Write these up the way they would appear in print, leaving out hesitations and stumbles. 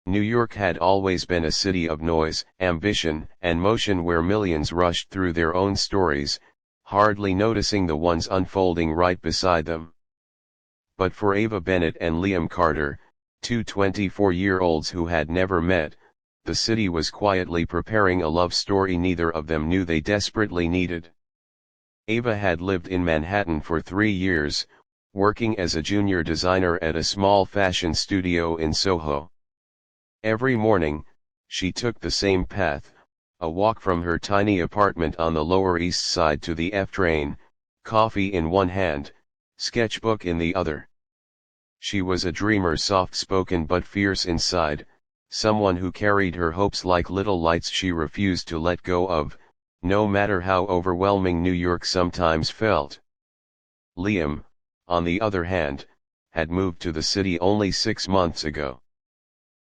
New York had always been a city of noise, ambition, and motion where millions rushed through their own stories, hardly noticing the ones unfolding right beside them. But for Ava Bennett and Liam Carter, two 24-year-olds who had never met, the city was quietly preparing a love story neither of them knew they desperately needed. Ava had lived in Manhattan for 3 years, working as a junior designer at a small fashion studio in Soho. Every morning, she took the same path, a walk from her tiny apartment on the Lower East Side to the F train, coffee in one hand, sketchbook in the other. She was a dreamer, soft-spoken but fierce inside, someone who carried her hopes like little lights she refused to let go of, no matter how overwhelming New York sometimes felt. Liam, on the other hand, had moved to the city only 6 months ago.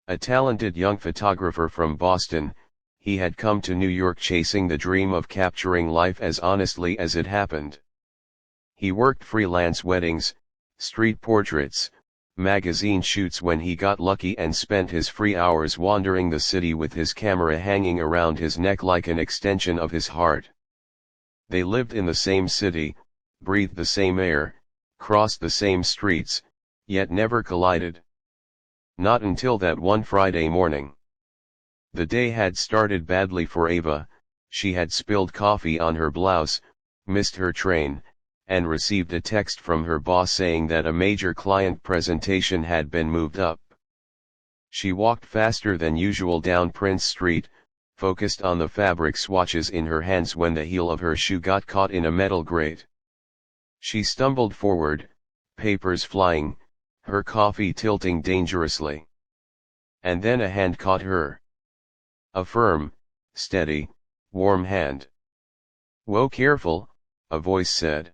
A talented young photographer from Boston, he had come to New York chasing the dream of capturing life as honestly as it happened. He worked freelance weddings, street portraits, magazine shoots when he got lucky and spent his free hours wandering the city with his camera hanging around his neck like an extension of his heart. They lived in the same city, breathed the same air, crossed the same streets, yet never collided. Not until that one Friday morning. The day had started badly for Ava. She had spilled coffee on her blouse, missed her train, and received a text from her boss saying that a major client presentation had been moved up. She walked faster than usual down Prince Street, focused on the fabric swatches in her hands when the heel of her shoe got caught in a metal grate. She stumbled forward, papers flying, her coffee tilting dangerously. And then a hand caught her. A firm, steady, warm hand. "Whoa, careful," a voice said.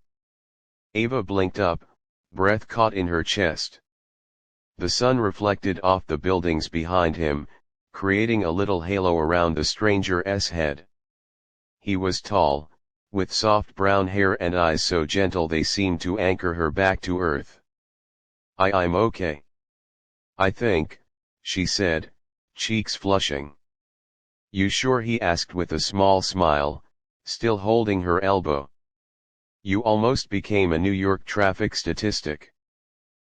Ava blinked up, breath caught in her chest. The sun reflected off the buildings behind him, creating a little halo around the stranger's head. He was tall, with soft brown hair and eyes so gentle they seemed to anchor her back to earth. I'm okay. I think," she said, cheeks flushing. "You sure?" he asked with a small smile, still holding her elbow. "You almost became a New York traffic statistic."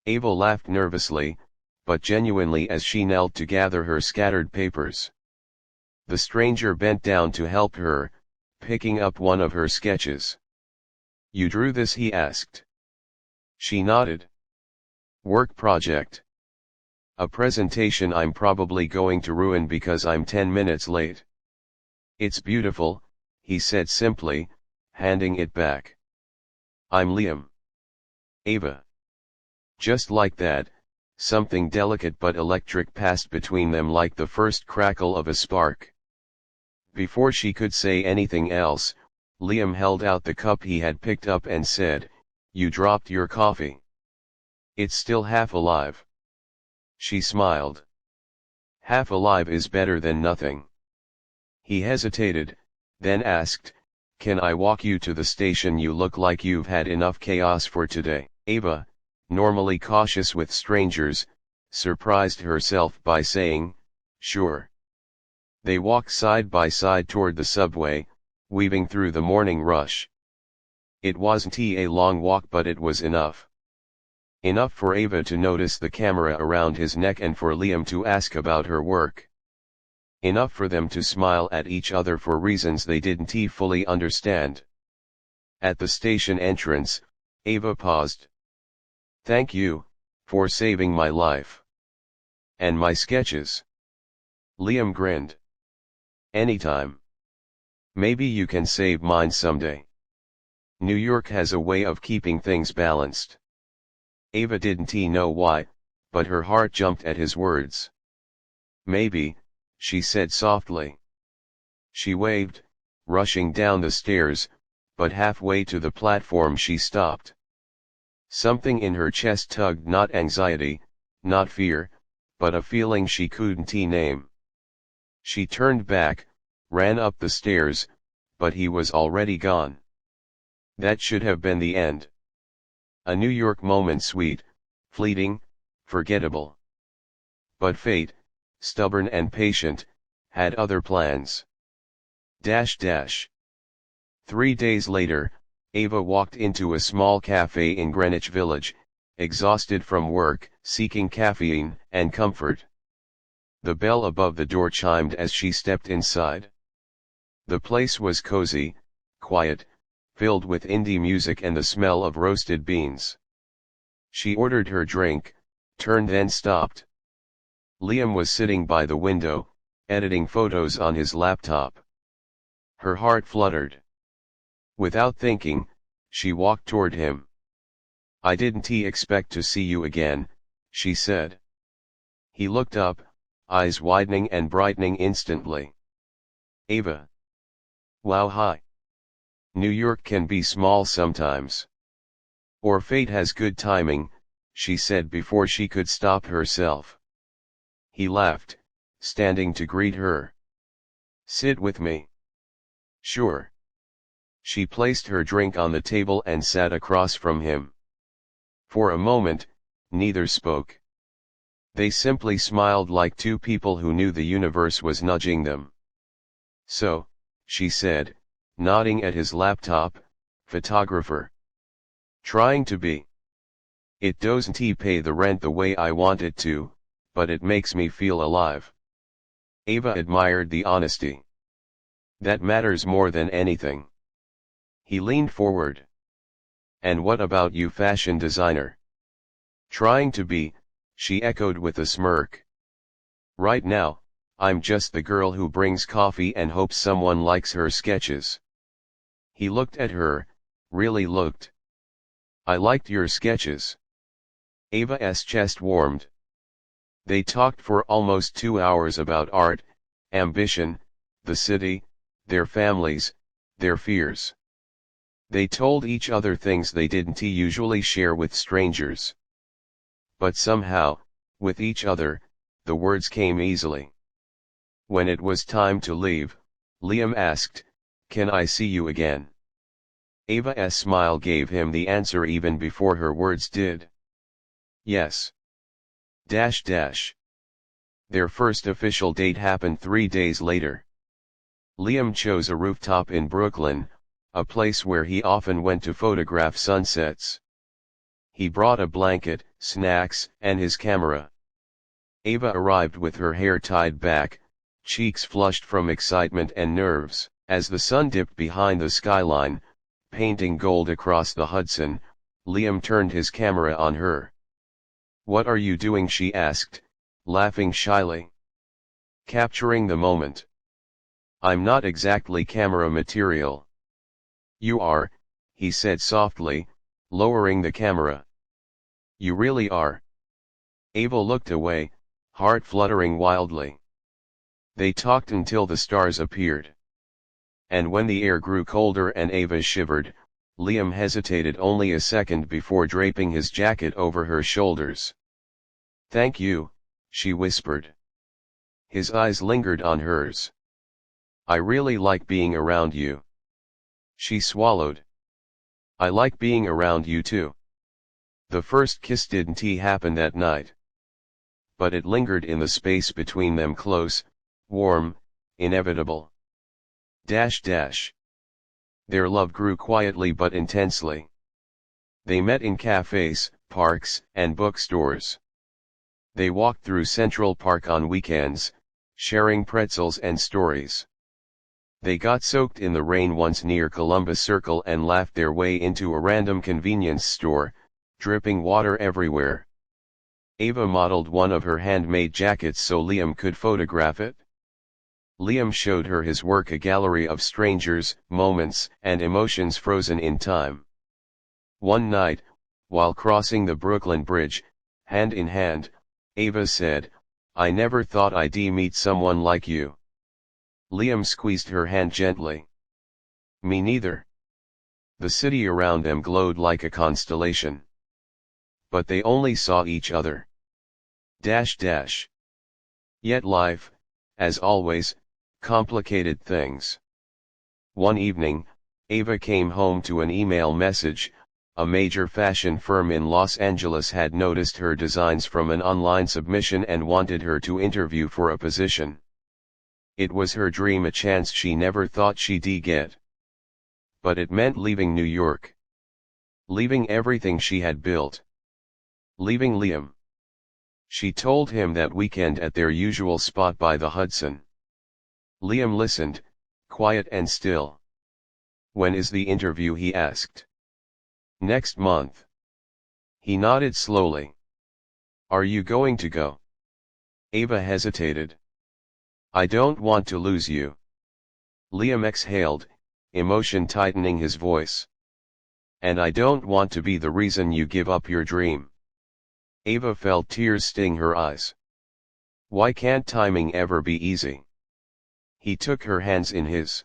Ava laughed nervously, but genuinely as she knelt to gather her scattered papers. The stranger bent down to help her, picking up one of her sketches. "You drew this?" he asked. She nodded. "Work project. A presentation I'm probably going to ruin because I'm 10 minutes late." "It's beautiful," he said simply, handing it back. "I'm Liam." "Ava." Just like that, something delicate but electric passed between them like the first crackle of a spark. Before she could say anything else, Liam held out the cup he had picked up and said, "You dropped your coffee. It's still half alive." She smiled. "Half alive is better than nothing." He hesitated, then asked, "Can I walk you to the station? You look like you've had enough chaos for today." Ava, normally cautious with strangers, surprised herself by saying, "Sure." They walked side by side toward the subway, weaving through the morning rush. It wasn't a long walk, but it was enough. Enough for Ava to notice the camera around his neck and for Liam to ask about her work. Enough for them to smile at each other for reasons they didn't fully understand. At the station entrance, Ava paused. "Thank you, for saving my life. And my sketches." Liam grinned. "Anytime. Maybe you can save mine someday. New York has a way of keeping things balanced." Ava didn't know why, but her heart jumped at his words. "Maybe," she said softly. She waved, rushing down the stairs, but halfway to the platform she stopped. Something in her chest tugged, not anxiety, not fear, but a feeling she couldn't name. She turned back, ran up the stairs, but he was already gone. That should have been the end. A New York moment, sweet, fleeting, forgettable. But fate, stubborn and patient, had other plans. 3 days later, Ava walked into a small cafe in Greenwich Village, exhausted from work, seeking caffeine and comfort. The bell above the door chimed as she stepped inside. The place was cozy, quiet, filled with indie music and the smell of roasted beans. She ordered her drink, turned then stopped. Liam was sitting by the window, editing photos on his laptop. Her heart fluttered. Without thinking, she walked toward him. "I didn't expect to see you again," she said. He looked up, eyes widening and brightening instantly. "Ava." "Wow, hi. New York can be small sometimes. Or fate has good timing," she said before she could stop herself. He laughed, standing to greet her. "Sit with me." "Sure." She placed her drink on the table and sat across from him. For a moment, neither spoke. They simply smiled like two people who knew the universe was nudging them. "So," she said, nodding at his laptop, "photographer. Trying to be. It doesn't pay the rent the way I want it to, but it makes me feel alive." Ava admired the honesty. "That matters more than anything." He leaned forward. "And what about you, fashion designer?" "Trying to be," she echoed with a smirk. "Right now, I'm just the girl who brings coffee and hopes someone likes her sketches." He looked at her, really looked. "I liked your sketches." Ava's chest warmed. They talked for almost 2 hours about art, ambition, the city, their families, their fears. They told each other things they didn't usually share with strangers. But somehow, with each other, the words came easily. When it was time to leave, Liam asked, "Can I see you again?" Ava's smile gave him the answer even before her words did. "Yes." Their first official date happened 3 days later. Liam chose a rooftop in Brooklyn, a place where he often went to photograph sunsets. He brought a blanket, snacks, and his camera. Ava arrived with her hair tied back, cheeks flushed from excitement and nerves. As the sun dipped behind the skyline, painting gold across the Hudson, Liam turned his camera on her. "What are you doing?" she asked, laughing shyly. "Capturing the moment." "I'm not exactly camera material." "You are," he said softly, lowering the camera. "You really are." Ava looked away, heart fluttering wildly. They talked until the stars appeared. And when the air grew colder and Ava shivered, Liam hesitated only a second before draping his jacket over her shoulders. "Thank you," she whispered. His eyes lingered on hers. "I really like being around you." She swallowed. "I like being around you too." The first kiss didn't happen that night. But it lingered in the space between them, close, warm, inevitable. Their love grew quietly but intensely. They met in cafes, parks, and bookstores. They walked through Central Park on weekends, sharing pretzels and stories. They got soaked in the rain once near Columbus Circle and laughed their way into a random convenience store, dripping water everywhere. Ava modeled one of her handmade jackets so Liam could photograph it. Liam showed her his work, a gallery of strangers, moments, and emotions frozen in time. One night, while crossing the Brooklyn Bridge, hand in hand, Ava said, "I never thought I'd meet someone like you." Liam squeezed her hand gently. "Me neither." The city around them glowed like a constellation. But they only saw each other. Yet life, as always, complicated things. One evening, Ava came home to an email message, a major fashion firm in Los Angeles had noticed her designs from an online submission and wanted her to interview for a position. It was her dream, a chance she never thought she'd get. But it meant leaving New York. Leaving everything she had built. Leaving Liam. She told him that weekend at their usual spot by the Hudson. Liam listened, quiet and still. "When is the interview?" he asked. "Next month." He nodded slowly. "Are you going to go?" Ava hesitated. "I don't want to lose you." Liam exhaled, emotion tightening his voice. "And I don't want to be the reason you give up your dream." Ava felt tears sting her eyes. "Why can't timing ever be easy?" He took her hands in his.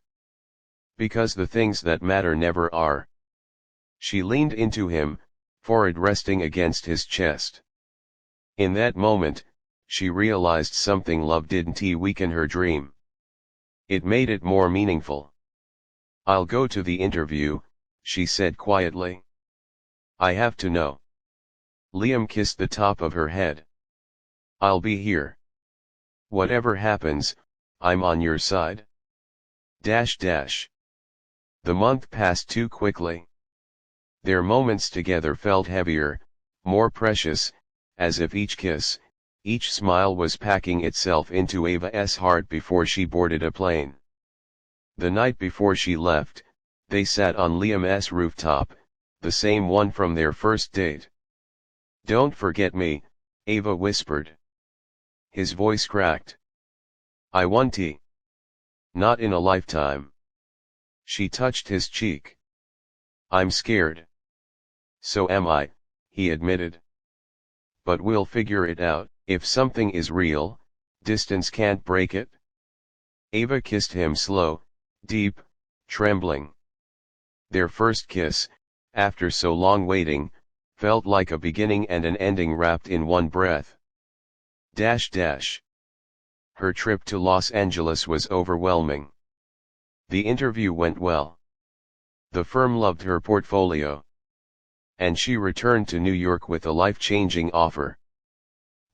"Because the things that matter never are." She leaned into him, forehead resting against his chest. In that moment, she realized something: love didn't weaken her dream. It made it more meaningful. "I'll go to the interview," she said quietly. "I have to know." Liam kissed the top of her head. "I'll be here. Whatever happens, I'm on your side." The month passed too quickly. Their moments together felt heavier, more precious, as if each kiss, each smile was packing itself into Ava's heart before she boarded a plane. The night before she left, they sat on Liam's rooftop, the same one from their first date. "Don't forget me," Ava whispered. His voice cracked. "I want tea. Not in a lifetime." She touched his cheek. "I'm scared." "So am I," he admitted. "But we'll figure it out. If something is real, distance can't break it." Ava kissed him slow, deep, trembling. Their first kiss, after so long waiting, felt like a beginning and an ending wrapped in one breath. Her trip to Los Angeles was overwhelming. The interview went well. The firm loved her portfolio. And she returned to New York with a life-changing offer.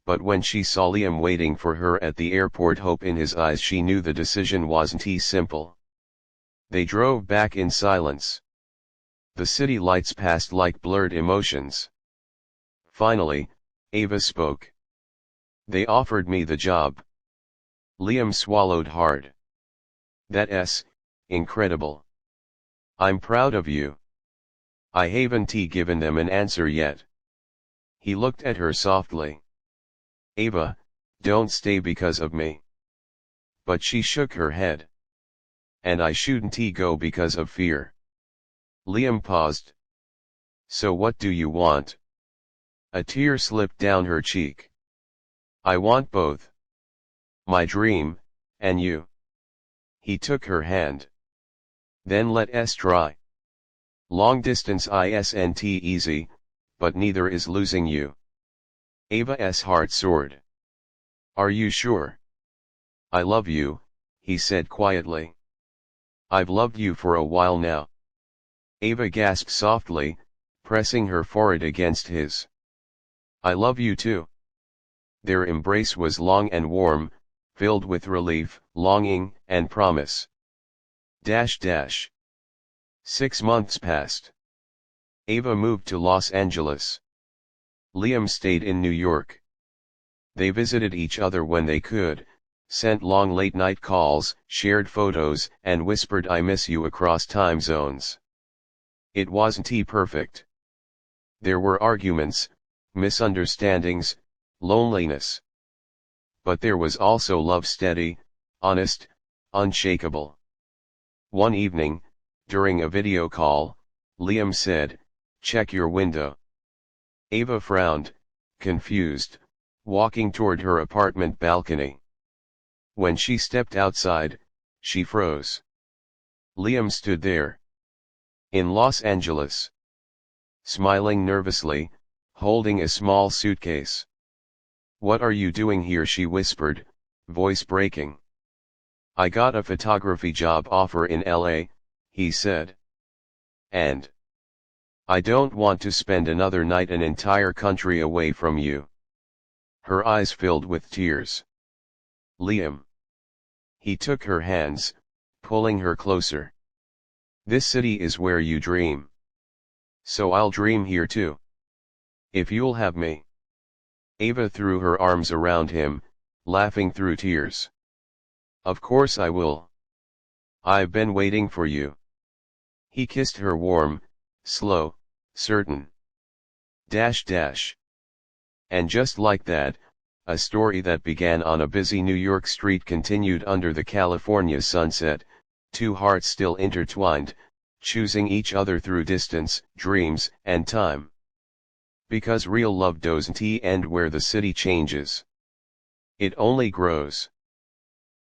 But when she saw Liam waiting for her at the airport, hope in his eyes, she knew the decision wasn't simple. They drove back in silence. The city lights passed like blurred emotions. Finally, Ava spoke. "They offered me the job." Liam swallowed hard. "That's incredible. I'm proud of you." "I haven't given them an answer yet." He looked at her softly. "Ava, don't stay because of me." But she shook her head. "And I shouldn't go because of fear." Liam paused. "So what do you want?" A tear slipped down her cheek. "I want both. My dream, and you." He took her hand. "Then let's try. Long distance isn't easy, but neither is losing you." Ava's heart soared. "Are you sure?" "I love you," he said quietly. "I've loved you for a while now." Ava gasped softly, pressing her forehead against his. "I love you too." Their embrace was long and warm, filled with relief, longing, and promise. 6 months passed. Ava moved to Los Angeles. Liam stayed in New York. They visited each other when they could, sent long late-night calls, shared photos, and whispered "I miss you" across time zones. It wasn't perfect. There were arguments, misunderstandings, loneliness. But there was also love, steady, honest, unshakable. One evening, during a video call, Liam said, "Check your window." Ava frowned, confused, walking toward her apartment balcony. When she stepped outside, she froze. Liam stood there. In Los Angeles. Smiling nervously, holding a small suitcase. "What are you doing here?" she whispered, voice breaking. "I got a photography job offer in LA," he said. "And I don't want to spend another night an entire country away from you. Her eyes filled with tears. Liam. He took her hands, pulling her closer. This city is where you dream. So I'll dream here too. If you'll have me. Ava threw her arms around him, laughing through tears. Of course I will. I've been waiting for you. He kissed her warm, slow, certain. Dash dash. And just like that, a story that began on a busy New York street continued under the California sunset, two hearts still intertwined, choosing each other through distance, dreams, and time. Because real love doesn't end where the city changes. It only grows.